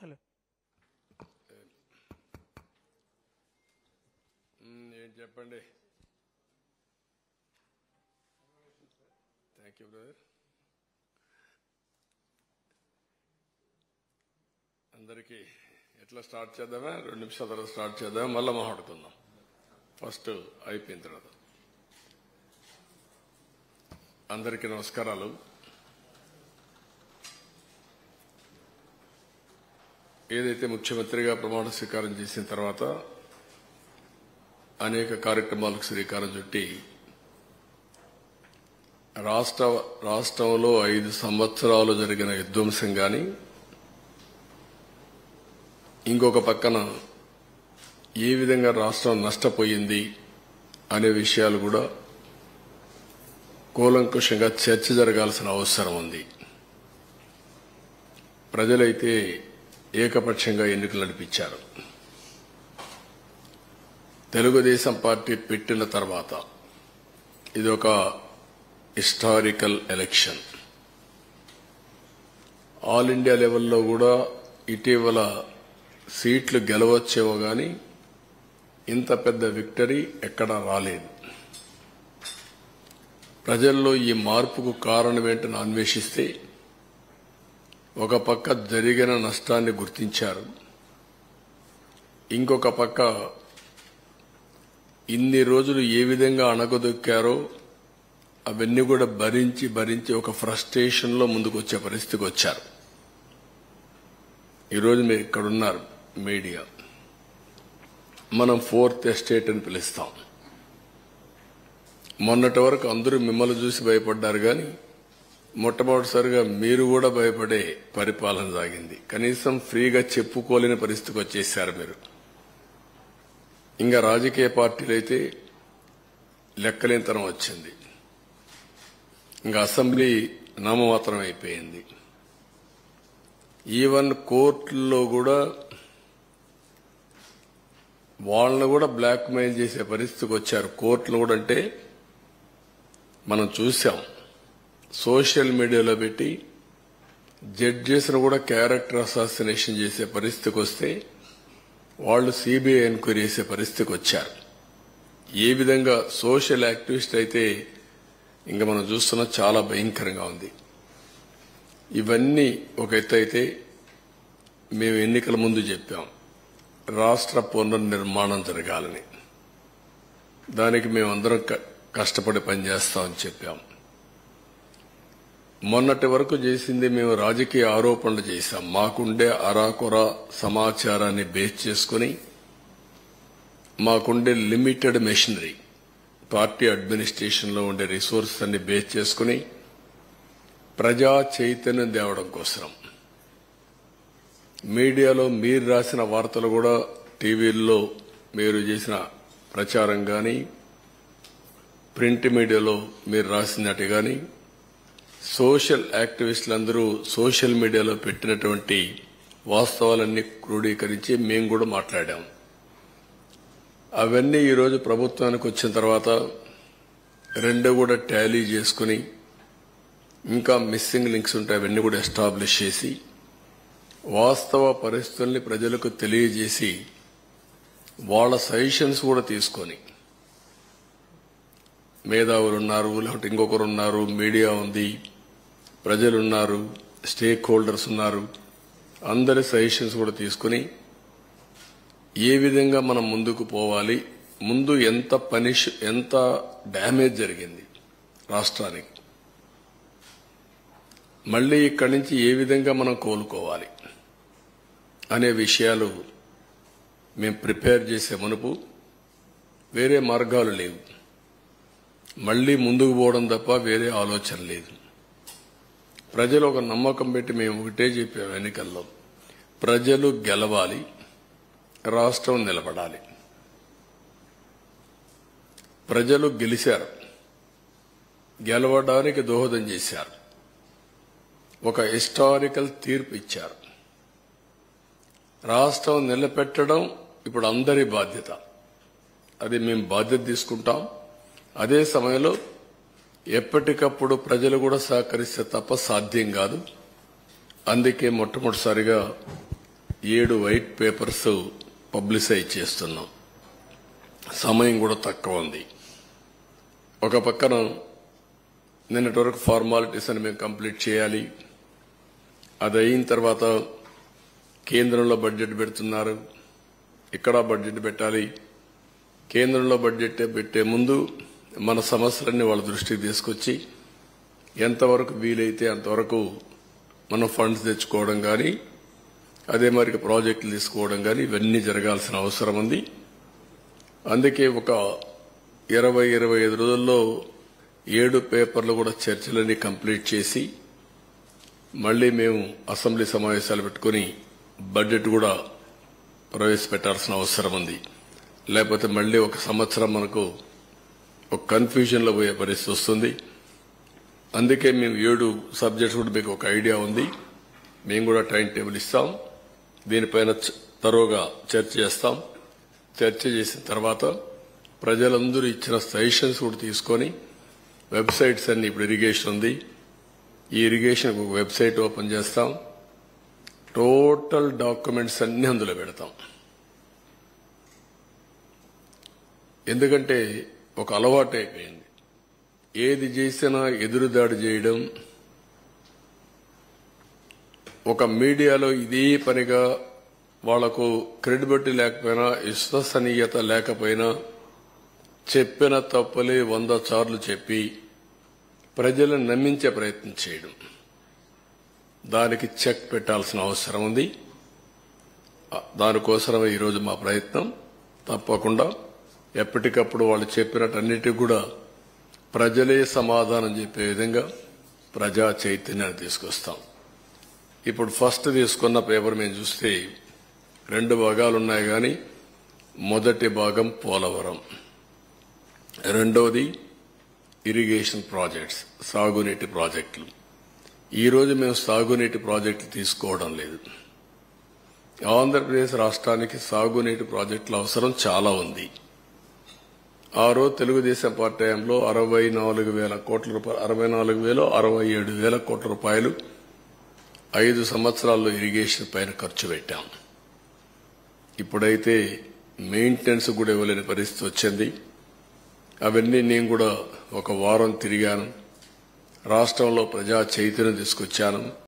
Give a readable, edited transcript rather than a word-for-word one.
Hello ఏంటి చెప్పండి. Thank you brother. అందరికీ ఎట్లా స్టార్ట్ చేద్దామా? 2 నిమిషాల తర్వాత స్టార్ట్ చేద్దామా? మళ్ళీ మాట్లాడుకుందాం. ఫస్ట్ అయిపోయిన తర్వాత. అందరికీ నమస్కారాలు. ఏదైతే ముఖ్యమంత్రిగా ప్రమాణ స్వీకారం చేసిన తర్వాత అనేక కార్యక్రమాలకు శ్రీకారం చుట్టి రాష్ట్రంలో 5 సంవత్సరాలు జరిగిన విధ్వంసం గాని, ఇంకొక పక్కన ఏ విధంగా రాష్ట్రం నష్టపోయింది అనే విషయాలు కూడా కూలంకుషంగా చర్చ జరగాల్సిన అవసరం ఉంది. ప్రజలైతే ఏకపక్షంగా ఎన్నికలు నడిపించారు. తెలుగుదేశం పార్టీ పెట్టిన తర్వాత ఇదొక హిస్టారికల్ ఎలక్షన్. ఆల్ ఇండియా లెవెల్లో కూడా ఇటీవల సీట్లు గెలవచ్చేమో గాని ఇంత పెద్ద విక్టరీ ఎక్కడా రాలేదు. ప్రజల్లో ఈ మార్పుకు కారణమేంటని అన్వేషిస్తే ఒక పక్క జరిగిన నష్టాన్ని గుర్తించారు, ఇంకొక పక్క ఇన్ని రోజులు ఏ విధంగా అణగదొక్కారో అవన్నీ కూడా భరించి ఒక ఫ్రస్ట్రేషన్ లో ముందుకు వచ్చే పరిస్థితికి వచ్చారు. ఈరోజు మీరు ఇక్కడున్నారు మీడియా, మనం 4th ఎస్టేట్ అని పిలుస్తాం. మొన్నటి వరకు అందరూ మిమ్మల్ని చూసి భయపడ్డారు కానీ మొట్టమొదటిసారిగా మీరు కూడా భయపడే పరిపాలన సాగింది. కనీసం ఫ్రీగా చెప్పుకోలేని పరిస్థితికి వచ్చేసారు మీరు. ఇంకా రాజకీయ పార్టీలైతే లెక్కలేనితనం వచ్చింది. ఇంకా అసెంబ్లీ నామమాత్రం అయిపోయింది. ఈవెన్ కోర్టుల్లో కూడా వాళ్ళను కూడా బ్లాక్ మెయిల్ చేసే పరిస్థితికి వచ్చారు. కోర్టులు కూడా అంటే మనం చూసాం, సోషల్ మీడియాలో పెట్టి జడ్జెస్ను కూడా క్యారెక్టర్ అసాసినేషన్ చేసే పరిస్థితికి వస్తే వాళ్ళు సిబిఐ ఎంక్వైరీ చేసే పరిస్థితికి వచ్చారు. ఏ విధంగా సోషల్ యాక్టివిస్ట్ అయితే ఇంకా మనం చూస్తున్నా చాలా భయంకరంగా ఉంది. ఇవన్నీ ఒక ఎత్తు అయితే, మేము ఎన్నికల ముందు చెప్పాం రాష్ట్ర పునర్నిర్మాణం జరగాలని. దానికి మేమందరం కష్టపడి పనిచేస్తామని చెప్పాం. మొన్నటి వరకు చేసింది మేము రాజకీయ ఆరోపణలు చేశాం. మాకుండే అరాకొర సమాచారాన్ని బేస్ చేసుకుని, మాకుండే లిమిటెడ్ మెషినరీ, పార్టీ అడ్మినిస్ట్రేషన్ లో ఉండే రిసోర్సెస్ అన్ని బేస్ చేసుకుని ప్రజా చైతన్యం తేవడం కోసం మీడియాలో మీరు రాసిన వార్తలు కూడా, టీవీల్లో మీరు చేసిన ప్రచారం గాని, ప్రింట్ మీడియాలో మీరు రాసినట్టు గాని, సోషల్ యాక్టివిస్టులందరూ సోషల్ మీడియాలో పెట్టినటువంటి వాస్తవాలన్నీ క్రోడీకరించి మేము కూడా మాట్లాడాం. అవన్నీ ఈరోజు ప్రభుత్వానికి వచ్చిన తర్వాత రెండు కూడా టాలీ చేసుకుని, ఇంకా మిస్సింగ్ లింక్స్ ఉంటే అవన్నీ కూడా ఎస్టాబ్లిష్ చేసి వాస్తవ పరిస్థితుల్ని ప్రజలకు తెలియజేసి వాళ్ళ సజెషన్స్ కూడా తీసుకొని, మేధావులు ఉన్నారు, లేకపోతే ఇంకొకరు ఉన్నారు, మీడియా ఉంది, ప్రజలున్నారు, స్టేక్ హోల్డర్స్ ఉన్నారు, అందరి సజెషన్స్ కూడా తీసుకుని ఏ విధంగా మనం ముందుకు పోవాలి, ముందు ఎంత డ్యామేజ్ జరిగింది రాష్ట్రానికి, మళ్లీ ఇక్కడి నుంచి ఏ విధంగా మనం కోలుకోవాలి అనే విషయాలు మేము ప్రిపేర్ చేసే మునుపు వేరే మార్గాలు లేవు. మళ్లీ ముందుకు పోవడం తప్ప వేరే ఆలోచన లేదు. ప్రజలు ఒక నమ్మకం పెట్టి మేము ఒకటే చెప్పాం ఎన్నికల్లో, ప్రజలు గెలవాలి, రాష్ట్రం నిలబడాలి. ప్రజలు గెలిచారు, గెలవడానికి దోహదం చేశారు, ఒక హిస్టారికల్ తీర్పు ఇచ్చారు. రాష్ట్రం నిలబెట్టడం ఇప్పుడు అందరి బాధ్యత. అది మేము బాధ్యత తీసుకుంటాం. అదే సమయంలో ఎప్పటికప్పుడు ప్రజలు కూడా సహకరిస్తే తప్ప సాధ్యం కాదు. అందుకే మొట్టమొదటిసారిగా 7 వైట్ పేపర్స్ పబ్లిసైజ్ చేస్తున్నాం. సమయం కూడా తక్కువ ఉంది. ఒక పక్కన నిన్నటి వరకు ఫార్మాలిటీస్ అని మేము కంప్లీట్ చేయాలి. అది అయిన తర్వాత కేంద్రంలో బడ్జెట్ పెడుతున్నారు, ఇక్కడ బడ్జెట్ పెట్టాలి. కేంద్రంలో బడ్జెట్ పెట్టే ముందు మన సమస్యలన్నీ వాళ్ళ దృష్టికి తీసుకొచ్చి ఎంతవరకు వీలైతే అంతవరకు మనం ఫండ్స్ తెచ్చుకోవడం కానీ, అదే మరి ప్రాజెక్టులు తీసుకోవడం కానీ ఇవన్నీ జరగాల్సిన అవసరం ఉంది. అందుకే ఒక 20-25 రోజుల్లో 7 పేపర్లు కూడా చర్చలన్నీ కంప్లీట్ చేసి మళ్లీ మేము అసెంబ్లీ సమావేశాలు పెట్టుకుని బడ్జెట్ కూడా ప్రవేశపెట్టాల్సిన అవసరం ఉంది. లేకపోతే మళ్లీ ఒక సంవత్సరం మనకు ఒక కన్ఫ్యూజన్ లో పోయే పరిస్థితి వస్తుంది. అందుకే మేము 7 సబ్జెక్ట్స్ కూడా మీకు ఒక ఐడియా ఉంది. మేము కూడా టైం టేబుల్ ఇస్తాం. దీనిపైన తరోగా చర్చ చేస్తాం. చర్చ చేసిన తర్వాత ప్రజలందరూ ఇచ్చిన సజెషన్స్ కూడా తీసుకొని వెబ్సైట్స్ అన్ని, ఇప్పుడు ఇరిగేషన్ ఉంది, ఈ ఇరిగేషన్ ఒక వెబ్సైట్ ఓపెన్ చేస్తాం. టోటల్ డాక్యుమెంట్స్ అన్ని అందులో పెడతాం. ఎందుకంటే ఒక అలవాటు అయిపోయింది, ఏది చేసినా ఎదురుదాడి చేయడం. ఒక మీడియాలో ఇదే పనిగా వాళ్లకు క్రెడిబిలిటీ లేకపోయినా, విశ్వసనీయత లేకపోయినా చెప్పిన తప్పులే 100 సార్లు చెప్పి ప్రజలను నమ్మించే ప్రయత్నం చేయడం. దానికి చెక్ పెట్టాల్సిన అవసరం ఉంది. దానికోసమే ఈరోజు మా ప్రయత్నం. తప్పకుండా ఎప్పటికప్పుడు వాళ్ళు చెప్పినట్టన్నిటికీ కూడా ప్రజలే సమాధానం చెప్పే విధంగా ప్రజా చైతన్యాన్ని తీసుకొస్తాం. ఇప్పుడు ఫస్ట్ తీసుకున్న పేపర్ మేము చూస్తే 2 భాగాలున్నాయి. కానీ మొదటి భాగం పోలవరం, రెండోది ఇరిగేషన్ ప్రాజెక్ట్స్, సాగునీటి ప్రాజెక్టులు. ఈరోజు మేము సాగునీటి ప్రాజెక్టులు తీసుకోవడం లేదు. ఆంధ్రప్రదేశ్ రాష్ట్రానికి సాగునీటి ప్రాజెక్టుల అవసరం చాలా ఉంది. ఆ రోజు తెలుగుదేశం పార్టీ టైంలో 64,000 కోట్ల రూపాయలు, 67,000 కోట్ల రూపాయలు 5 సంవత్సరాల్లో ఇరిగేషన్ పైన ఖర్చు పెట్టాం. ఇప్పుడైతే మెయింటెనెన్స్ కూడా ఇవ్వలేని పరిస్థితి వచ్చింది. అవన్నీ నేను కూడా ఒక వారం తిరిగాను. రాష్ట్రంలో ప్రజా చైతన్యం తీసుకొచ్చాను.